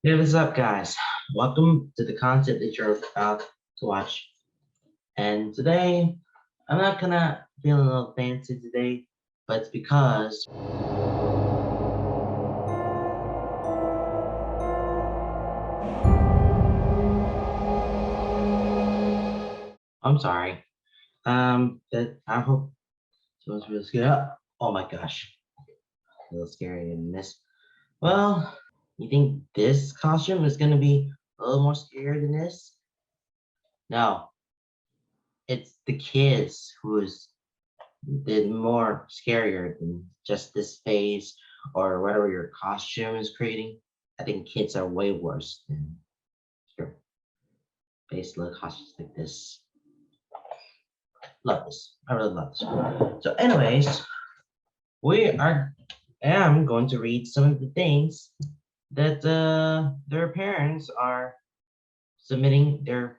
Hey, what's up, guys? Welcome to the content that you're about to watch. And today, I'm not gonna feel a little fancy today, but it's because I'm sorry. That I hope someone's really scared. Oh my gosh, a little scary than this. Well, you think this costume is gonna be a little more scary than this? No, it's the kids who's did more scarier than just this phase or whatever your costume is creating. I think kids are way worse than your base little costumes like this. Love this. I really love this. So, anyways, we are. I'm going to read some of the things that their parents are submitting the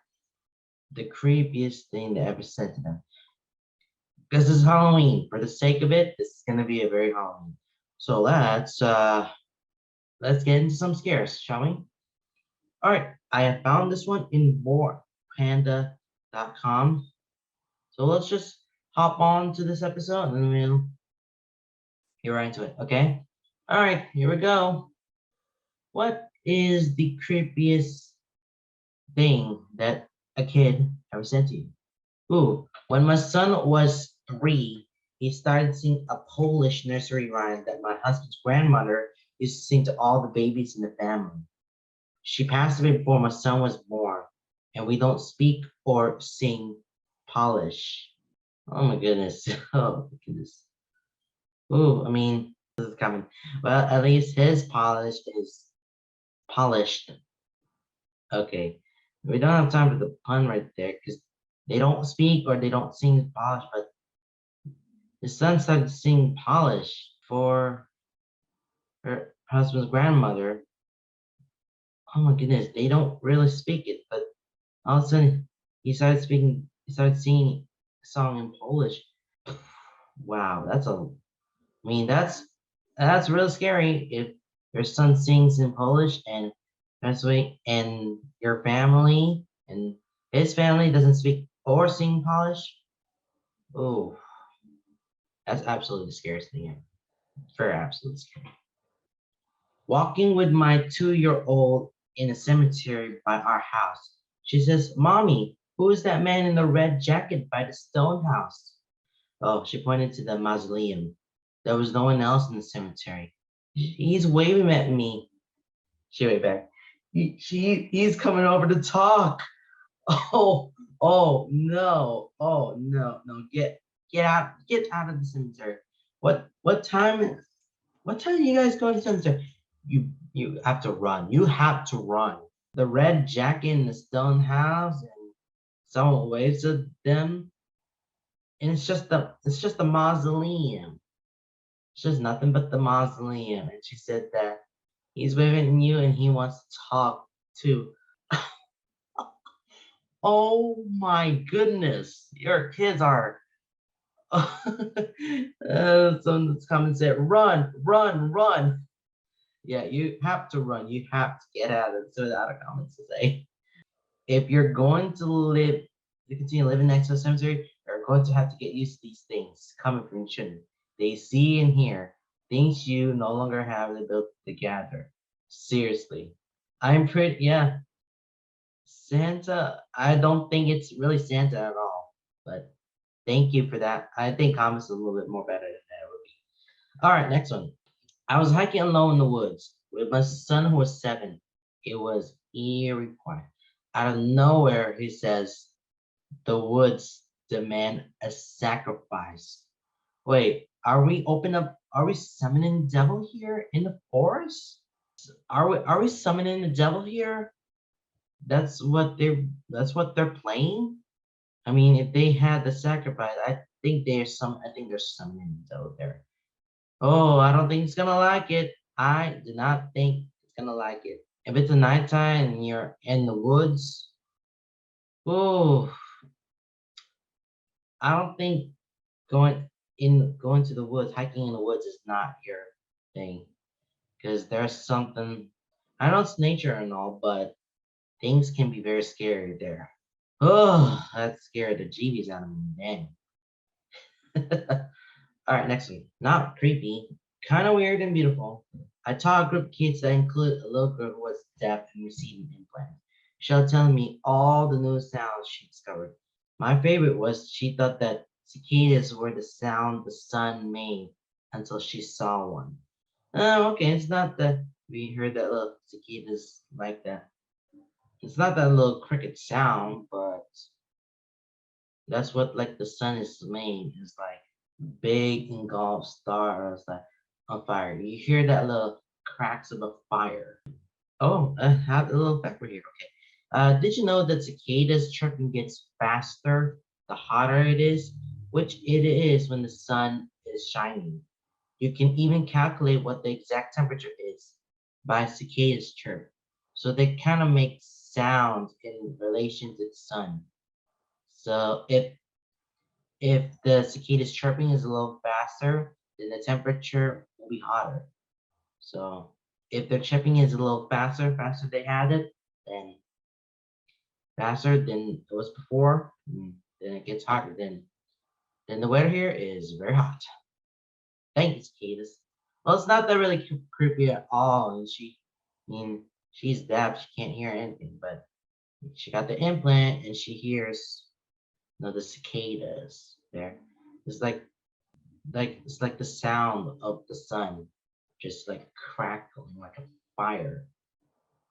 creepiest thing they ever sent to them. Because this is Halloween. For the sake of it, this is gonna be a very Halloween. So let's get into some scares, shall we? All right, I have found this one in warpanda.com. So let's just hop on to this episode and we'll get right into it, okay? All right, here we go. What is the creepiest thing that a kid ever sent to you? Ooh, when my son was 3, he started singing a Polish nursery rhyme that my husband's grandmother used to sing to all the babies in the family. She passed away before my son was born, and we don't speak or sing Polish. Oh my goodness. Oh my goodness. Ooh, I mean, this is coming. Well, at least his Polish is polished. Okay. We don't have time for the pun right there because they don't speak or they don't sing Polish, but his son started to sing Polish for her husband's grandmother. Oh my goodness, they don't really speak it, but all of a sudden he started singing a song in Polish. Wow, I mean, that's real scary if your son sings in Polish and that's way and your family and his family doesn't speak or sing Polish. Oh, that's absolutely the scariest thing ever. Very absolutely scary. Walking with my 2-year-old in a cemetery by our house. She says, Mommy, who is that man in the red jacket by the stone house? Oh, she pointed to the mausoleum. There was no one else in the cemetery. He's waving at me. She waved back. He's coming over to talk. Oh, no. Get out of the cemetery. What time what time are you guys going to the cemetery? You have to run. You have to run. The red jacket in the stone house and someone waves at them. And it's just the mausoleum. It's just nothing but the mausoleum. And she said that he's waving at you and he wants to talk too. Oh my goodness. Your kids are someone's come and said, run. Yeah, you have to run. You have to get out of it. So without a comment to say. If you're going to continue living next to a cemetery, you're going to have to get used to these things coming from children. They see and hear things you no longer have the ability to gather. Seriously. Yeah, Santa, I don't think it's really Santa at all, but thank you for that. I think comments a little bit more better than that would be. All right, next one. I was hiking alone in the woods with my son who was 7. It was eerie quiet. Out of nowhere, he says, the woods demand a sacrifice. Wait, are we summoning the devil here in the forest? Are we summoning the devil here? That's what they're playing? I mean, if they had the sacrifice, I think there's summoning the devil there. Oh, I don't think it's gonna like it. I do not think it's gonna like it. If it's a nighttime and you're in the woods, oh, I don't think going to the woods, hiking in the woods is not your thing. Because there's something I know it's nature and all, but things can be very scary there. Oh, that scared the jeebies out of me, dang. All right, next one. Not creepy, kind of weird and beautiful. I taught a group of kids that include a little girl who was deaf and receiving implants. She was telling me all the new sounds she discovered. My favorite was she thought that cicadas were the sound the sun made until she saw one. Oh, okay, it's not that we heard that little cicadas like that. It's not that little cricket sound, but that's what like the sun is made. It's like big engulfed stars like on fire. You hear that little cracks of a fire. Oh, I have a little pepper here. Okay. Did you know that cicadas chirping gets faster the hotter it is, which it is when the sun is shining. You can even calculate what the exact temperature is by cicadas chirp. So they kind of make sounds in relation to the sun. So if the cicada's chirping is a little faster, then the temperature will be hotter. So if their chirping is a little faster they had it, then faster than it was before, then it gets hotter. Then the weather here is very hot. Thank you, cicadas. Well, it's not that really creepy at all. And I mean, she's deaf, she can't hear anything, but she got the implant and she hears, the cicadas there. It's like it's like the sound of the sun just like crackling like a fire,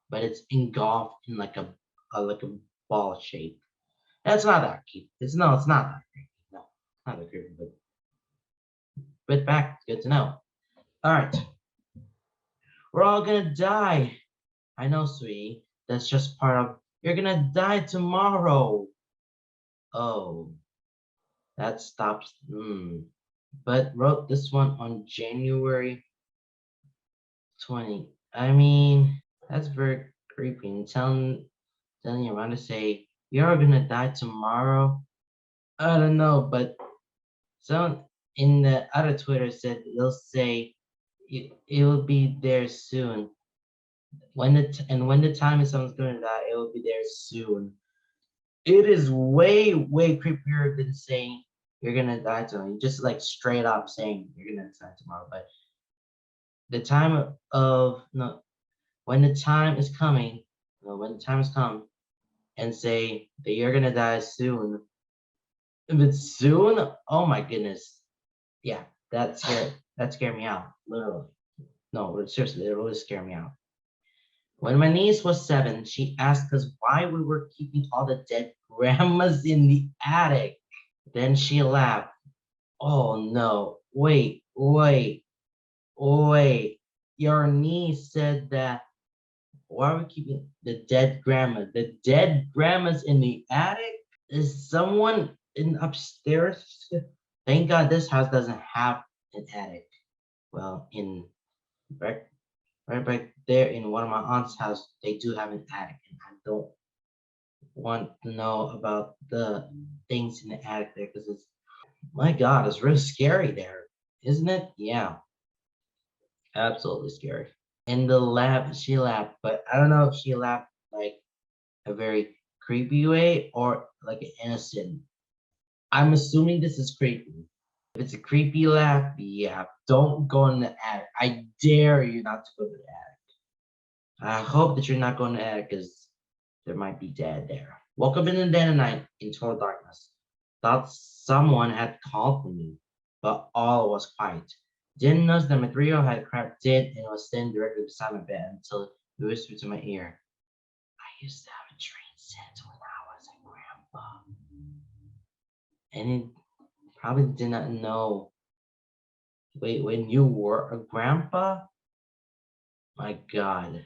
but it's engulfed in like a ball shape. That's not that creepy. It's not that creepy. No, not that creepy, but back, good to know. All right, we're all gonna die. I know, sweetie. That's just part of. You're gonna die tomorrow. Oh, that stops. But wrote this one on January 20. I mean, that's very creepy. And telling your mom to say, you're gonna die tomorrow. I don't know, but someone in the other Twitter said they'll say it will be there soon. When the time is someone's gonna die, it will be there soon. It is way, way creepier than saying you're gonna die tomorrow. Just like straight up saying you're gonna die tomorrow. But the time of no when the time is coming, when the time has come, and say that you're gonna die soon. If it's soon, oh my goodness, yeah, that scared me out, literally. No, seriously, it really scared me out. When my niece was 7, she asked us why we were keeping all the dead grandmas in the attic. Then she laughed. Oh no, wait. Your niece said that why are we keeping the dead grandma? The dead grandma's in the attic? Is someone in upstairs? Thank God this house doesn't have an attic. Well, in right, right back there in one of my aunt's house, they do have an attic, and I don't want to know about the things in the attic there because it's my God, it's really scary there, isn't it? Yeah, absolutely scary. In the lab, she laughed, but I don't know if she laughed like a very creepy way or like an innocent. I'm assuming this is creepy. If it's a creepy laugh, yeah, don't go in the attic. I dare you not to go to the attic. I hope that you're not going to the attic because there might be dead there. Woke up in the dead of night in total darkness. Thought someone had called for me, but all was quiet. Didn't notice that my 3-year-old had crept in and was sitting directly beside my bed until he whispered to my ear, I used to have a train set when I was a grandpa. And he probably did not know. Wait, when you were a grandpa? My God.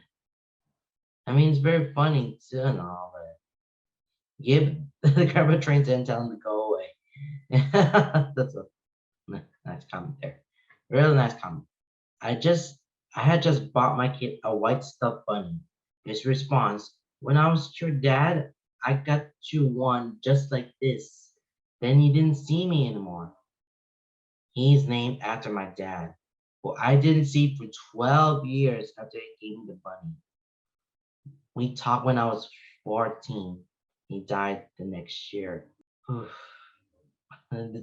I mean, it's very funny too and all, but give the grandpa train set and tell him to go away. That's a nice comment there. Really nice comment. I just I had just bought my kid a white stuffed bunny. His response, when I was your dad, I got you one just like this. Then you didn't see me anymore. He's named after my dad, who I didn't see for 12 years after he gave me the bunny. We talked when I was 14. He died the next year. Oof. And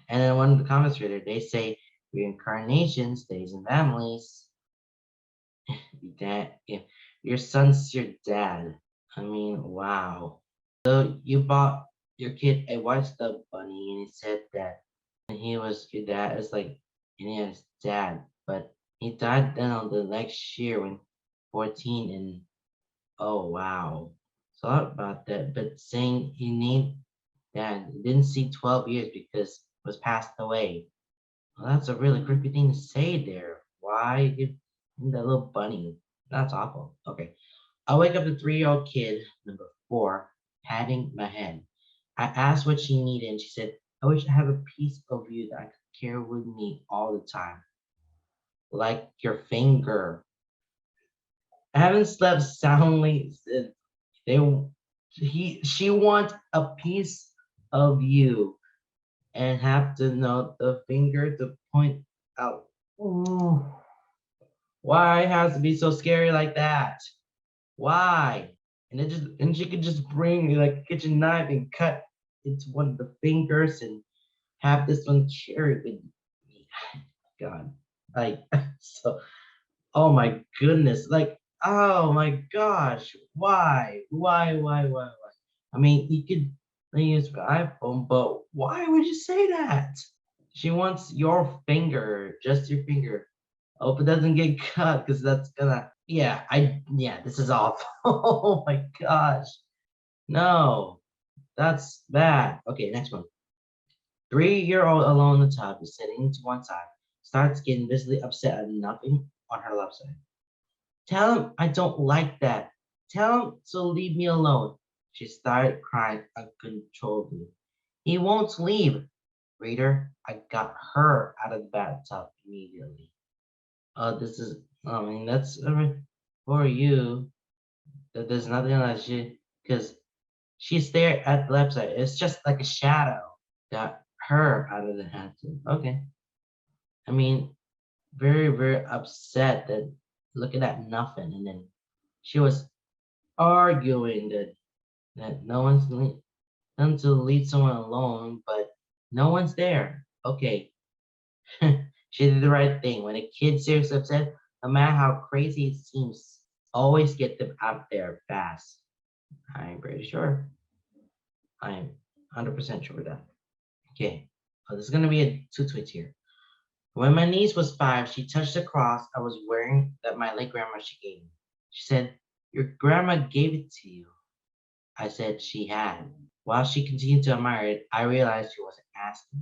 and then one of the comments reader, they say reincarnation stays in families. Dad, if your son's your dad. I mean, wow. So you bought your kid a white stuffed bunny and he said that when he was your dad is like India's dad, but he died then on the next year when 14 and oh wow. Sorry about that, but saying he need dad didn't see 12 years because was passed away. Well, that's a really creepy thing to say there. Why give him that little bunny? That's awful. Okay. I wake up the 3-year-old kid, number 4, patting my head. I asked what she needed, and she said, I wish I have a piece of you that I could carry with me all the time, like your finger. I haven't slept soundly since they she wants a piece of you and have to know the finger to point out. Ooh, why it has to be so scary like that? Why? And she could just bring like a kitchen knife and cut into one of the fingers and have this one carried with me. God. Like so oh my goodness. Like, oh my gosh. Why? Why? I mean you could use the iPhone, but why would you say that? She wants your finger, just your finger. Hope it doesn't get cut because that's gonna yeah, this is awful. Oh my gosh. No, that's bad. Okay, next one. 3-year-old alone in the tub is sitting to one side, starts getting visibly upset at nothing on her left side. Tell him I don't like that. Tell him to leave me alone. She started crying uncontrollably. He won't leave. Reader, I got her out of the bathtub immediately. This is, I mean, that's for you. That there's nothing like she, because she's there at the left side. It's just like a shadow. Got her out of the bathtub. Okay. I mean, very, very upset that looking at nothing. And then she was arguing that no one's done to leave someone alone, but no one's there. Okay. She did the right thing. When a kid's seriously upset, no matter how crazy it seems, always get them out there fast. I'm pretty sure. I'm 100% sure of that. Okay. Oh, there's going to be a two tweets here. When my niece was 5, she touched the cross I was wearing that my late grandma she gave me. She said, your grandma gave it to you. I said she had. While she continued to admire it, I realized she wasn't asking.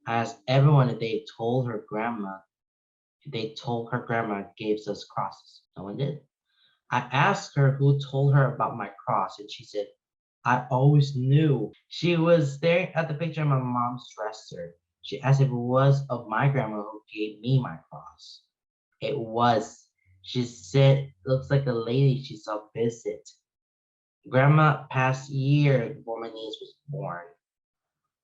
I asked everyone if they told her grandma gave us crosses. No one did. I asked her who told her about my cross, and she said, I always knew. She was staring at the picture of my mom's dresser. She asked if it was of my grandma who gave me my cross. It was. She said, looks like a lady she saw visit. Grandma passed years before my niece was born.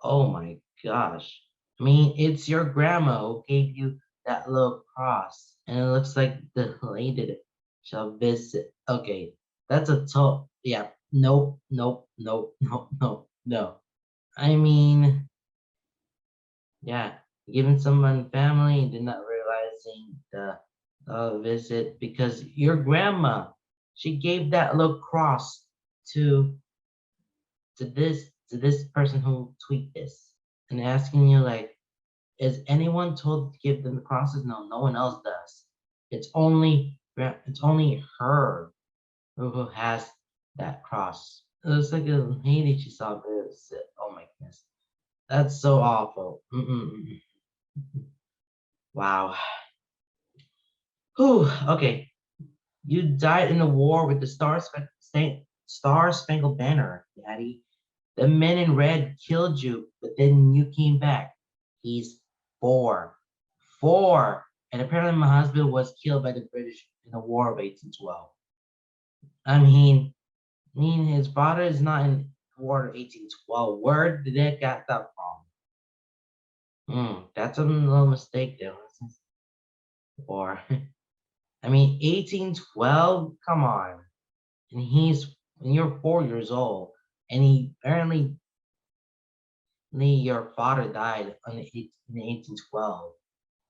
Oh my gosh. I mean, it's your grandma who gave you that little cross. And it looks like the lady that shall visit. Okay, that's a total. Yeah, no. I mean, yeah, giving someone family and then not realizing the visit because your grandma, she gave that little cross to this person who tweet this and asking you like, is anyone told to give them the crosses? No, no one else does. It's only her who has that cross. It looks like a lady she saw this. Oh my goodness, that's so awful. Wow. Whew. Okay, you died in the war with the Star Spangled Banner, Daddy. The men in red killed you, but then you came back. He's 4. 4. And apparently my husband was killed by the British in the War of 1812. I mean, his father is not in the War of 1812. Where did they get that from? That's a little mistake there. Or, I mean, 1812? Come on. and you're 4 years old, and he apparently your father died in 1812.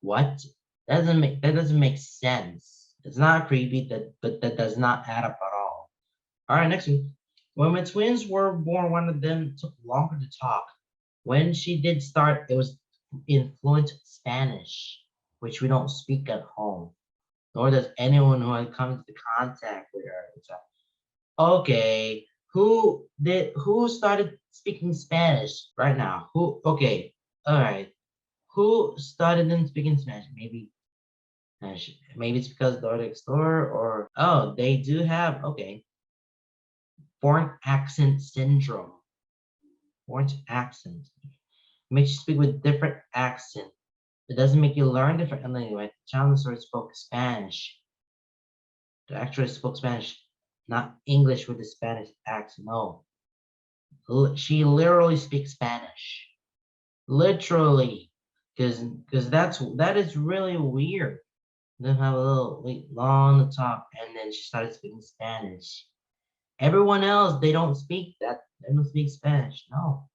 What? That doesn't make sense. It's not creepy, but that does not add up at all. All right, next one. When my twins were born, one of them took longer to talk. When she did start, it was in fluent Spanish, which we don't speak at home, nor does anyone who had come into contact with her. It's like, okay, who started speaking Spanish right now? Who? Okay, all right. Who started them speaking Spanish? Maybe it's because they're next door, or oh, they do have okay foreign accent syndrome. Foreign accent makes you speak with different accent. It doesn't make you learn different language. Chandler spoke Spanish. The actress spoke Spanish, not English with a Spanish accent. No, she literally speaks Spanish. Literally, because that is really weird. Then have a little long on the top, and then she started speaking Spanish. Everyone else, they don't speak that. They don't speak Spanish. No,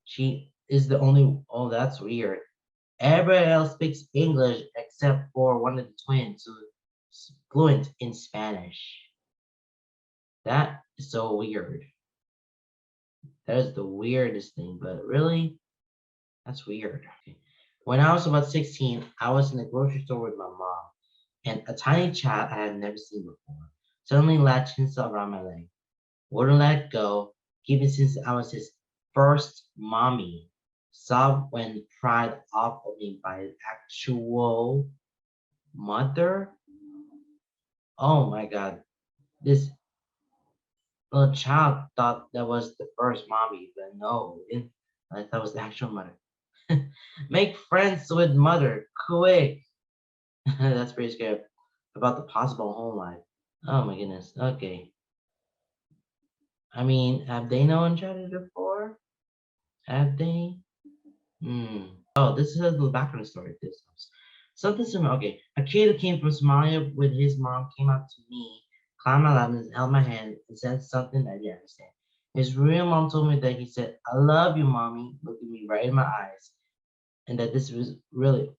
she is the only. Oh, that's weird. Everybody else speaks English except for one of the twins who's fluent in Spanish. That is so weird. That is the weirdest thing, but really, that's weird. Okay. When I was about 16, I was in the grocery store with my mom, and a tiny child I had never seen before suddenly latched himself around my leg. Wouldn't let go, even since I was his first mommy. Sobbed when pried off of me by his actual mother. Oh my god. This little child thought that was the first mommy, but no, that was the actual mother. Make friends with mother, quick. That's pretty scary. About the possible home life. Oh my goodness. Okay. I mean, have they known each other before? Have they? Hmm. Oh, this is the background story of this house. Something similar. Okay. A kid who came from Somalia with his mom came up to me, climbed my lap, and held my hand and said something I didn't understand. His real mom told me that he said, I love you, mommy, looking me right in my eyes, and that this really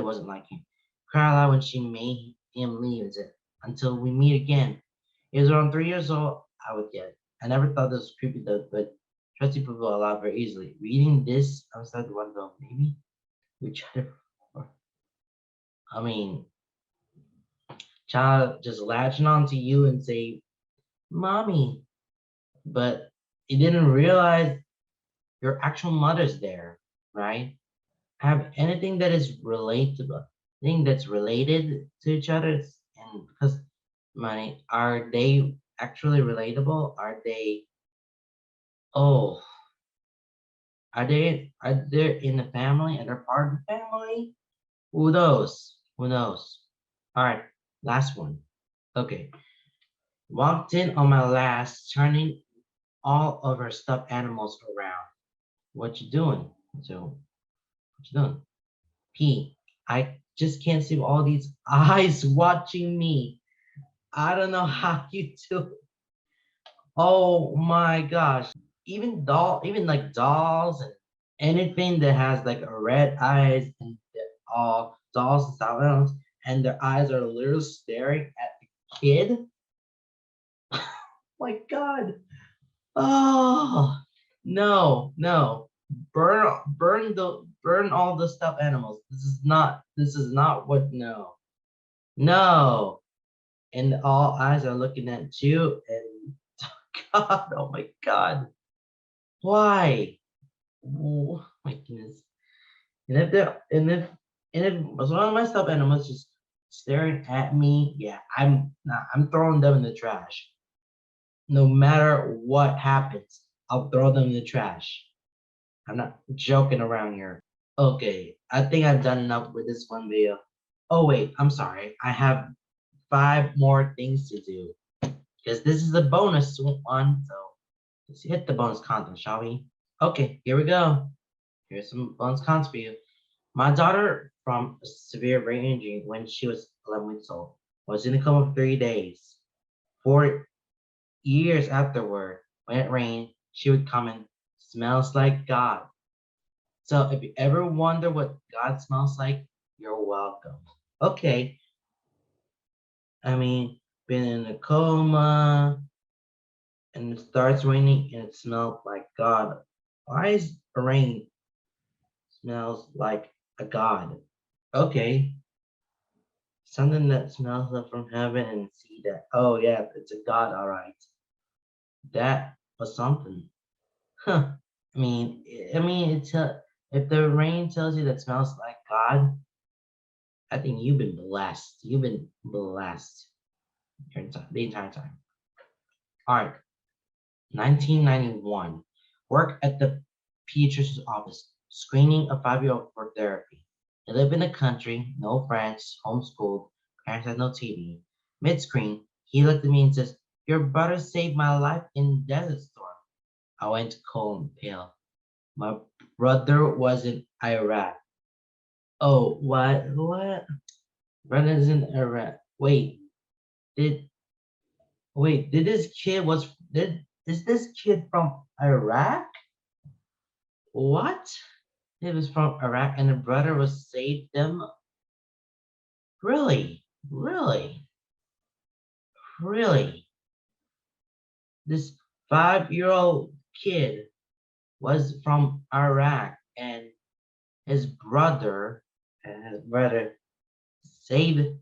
wasn't like him. Cried out when she made him leave and said, until we meet again. He was around 3 years old, I would get it. I never thought this was creepy though, but trusting people a lot very easily. Reading this, I was starting to wonder, maybe we try to, I mean, child just latching onto you and say, mommy, but you didn't realize your actual mother's there, right? Have anything that is relatable, thing that's related to each other, and because money, are they actually relatable? Are they, oh, are they in the family? Are they part of the family? Who knows? Who knows? All right, last one. Okay, walked in on my last, turning all of her stuffed animals around. What you doing? So, what you doing? P. I just can't see all these eyes watching me. I don't know how you do it. Oh my gosh. Even like dolls and anything that has like a red eyes and all dolls and stuff else, and their eyes are literally staring at the kid. My God. Oh no, no. Burn all the stuffed animals. This is not what no. No. And all eyes are looking at you and God, oh my God. Why? Oh my goodness. And if as long as my stuffed animals just staring at me, yeah, I'm throwing them in the trash. No matter what happens, I'll throw them in the trash. I'm not joking around here. Okay, I think I've done enough with this one video. Oh wait, I'm sorry. I have 5 more things to do because this is a bonus one. So let's hit the bonus content, shall we? Okay, here we go. Here's some bonus content for you. My daughter, from a severe brain injury when she was 11 weeks old, was in a coma for 3 days. For years afterward, when it rained, she would comment, "Smells like God." So if you ever wonder what God smells like, you're welcome. Okay, I mean, been in a coma and it starts raining and it smells like God. Why is rain smells like a God? Okay, something that smells up from heaven and see that. Oh yeah, it's a God. All right, that was something. Huh. It's if the rain tells you that smells like God, I think you've been blessed. You've been blessed the entire time. All right, 1991. Work at the pediatrician's office, screening a 5-year-old for therapy. They live in the country, no friends, homeschooled, parents had no TV. Mid-screen, he looked at me and says, "Your brother saved my life in Desert Storm." I went cold and pale. My brother was in Iraq. Oh, what? What? Brother's in Iraq. Did did this kid was did is this kid from Iraq? What? He was from Iraq and the brother was saved them? Really? Really? Really? This 5-year-old kid was from Iraq and his brother saved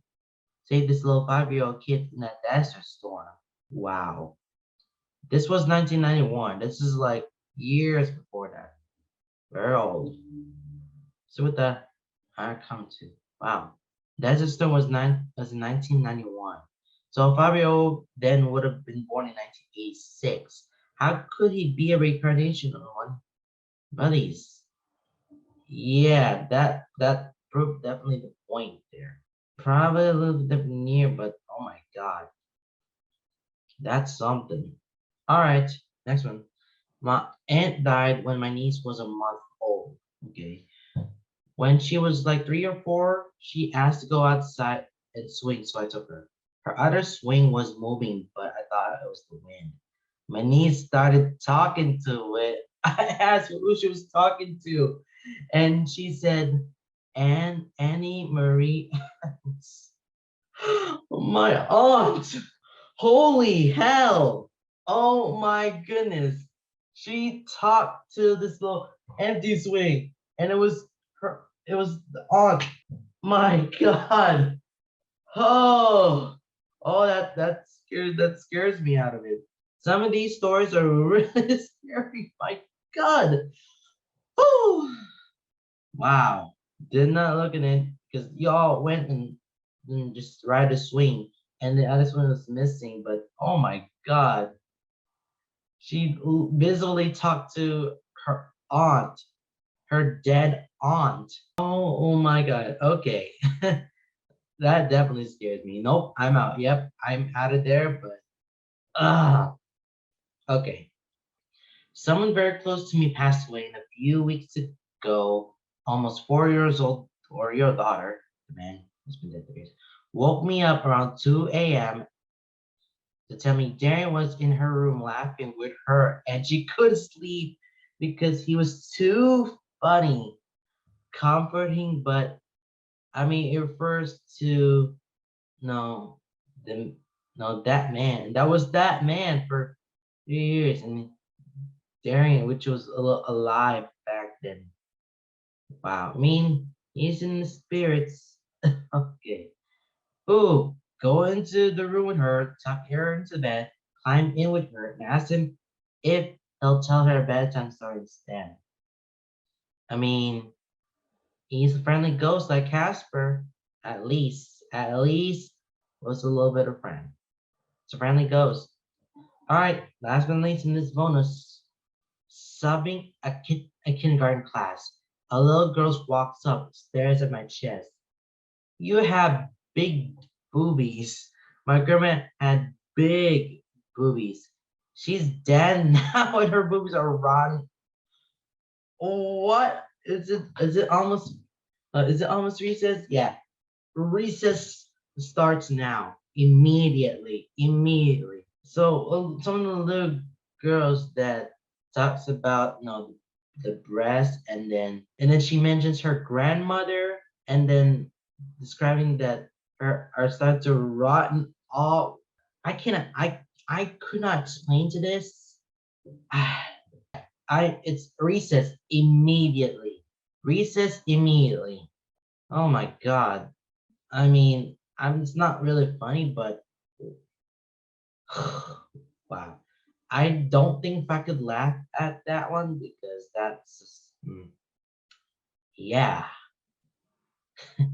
this little 5-year-old kid in a desert storm. Wow. This was 1991. This is like years before that. Very old. So with that, I come to wow. Desert Storm was in 1991. So a 5-year-old then would have been born in 1986. How could he be a reincarnation of one? Buddies. Yeah, that proved definitely the point there. Probably a little bit near, but oh my god, that's something. All right, next one. My aunt died when my niece was a month old. Okay. When she was like 3 or 4, she asked to go outside and swing, so I took her. Her other swing was moving, but I thought it was the wind. My niece started talking to it. I asked who she was talking to, and she said, Annie Marie. My aunt! Holy hell! Oh my goodness. She talked to this little empty swing, and it was the aunt. My God. Oh, that scares me out of it. Some of these stories are really scary. My God. Oh, wow. Did not look at it because y'all went and just ride a swing, and the other swing was missing. But oh my God, she visually talked to her aunt, her dead aunt. Oh my God. Okay. That definitely scares me. Nope, I'm out. Yep, I'm out of there, but okay. Someone very close to me passed away, and a few weeks ago, almost 4 years old, or your daughter, the man who's been dead for years, woke me up around 2 a.m. to tell me Darren was in her room laughing with her, and she couldn't sleep because he was too funny, comforting, but it refers to no, the no that man. That was that man for 3 years, and Darian, which was alive back then. Wow, he's in the spirits. Okay. Ooh, go into the room with her, tuck her into bed, climb in with her, and ask him if he'll tell her a bedtime story instead. I mean, he's a friendly ghost like Casper. At least was a little bit of friend. It's a friendly ghost. All right, last but not least in this bonus, subbing a kindergarten class. A little girl walks up, stares at my chest. You have big boobies. My grandma had big boobies. She's dead now, and her boobies are rotten. What is it? Is it almost? Is it almost recess? Yeah, recess starts now. immediately. So some of the little girls that talks about the breast, and then she mentions her grandmother, and then describing that her are starting to rotten all. I cannot. I could not explain to this. It's recess immediately. Recess immediately. Oh my god. I mean, it's not really funny, but wow. I don't think if I could laugh at that one because yeah,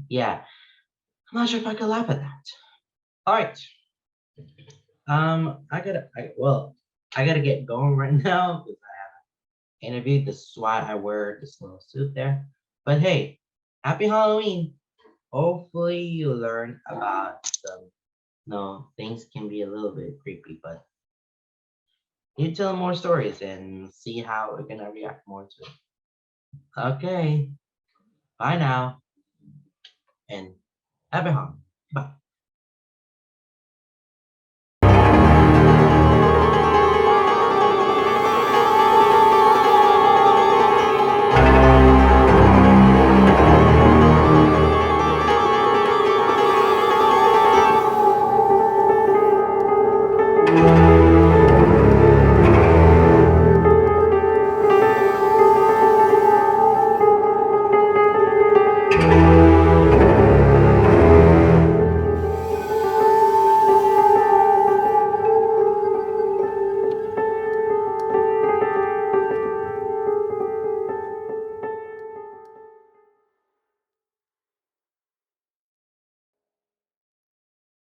yeah. I'm not sure if I could laugh at that. All right. I gotta get going right now because I interviewed. This is why I wear this little suit there. But hey, happy Halloween. Hopefully you learn about some, no, things can be a little bit creepy, but you tell more stories and see how we're gonna react more to it. Okay, bye now and happy Halloween. Bye.